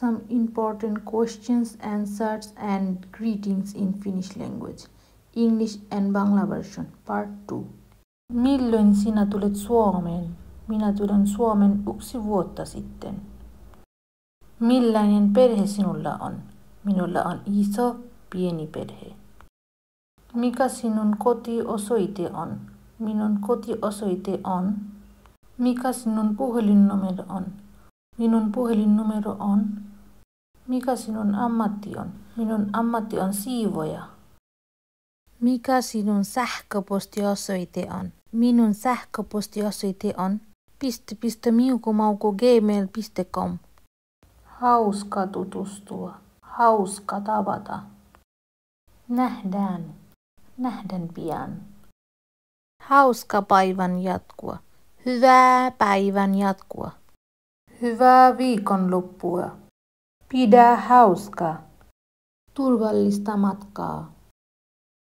Some important questions, answers and greetings in Finnish language. English and Bangla version, part 2. Milloin sinä tulet Suomeen? Minä tulen Suomeen 1 vuotta sitten. Millainen perhe sinulla on? Minulla on iso, pieni perhe. Mikä sinun kotiosoite on? Minun kotiosoite on. Mikä sinun puhelinnumero on? Minun puhelinnumero on. Mikä sinun ammatti on? Minun ammatti on siivoja. Mikä sinun sähköpostiosoite on? Minun sähköpostiosoite on ..miukumauku@gmail.com. Hauska tutustua. Hauska tavata. Nähdään. Nähdään pian. Hauska päivän jatkua. Hyvää päivän jatkua. Hyvää viikonloppua. Pidä hauskaa. Turvallista matkaa.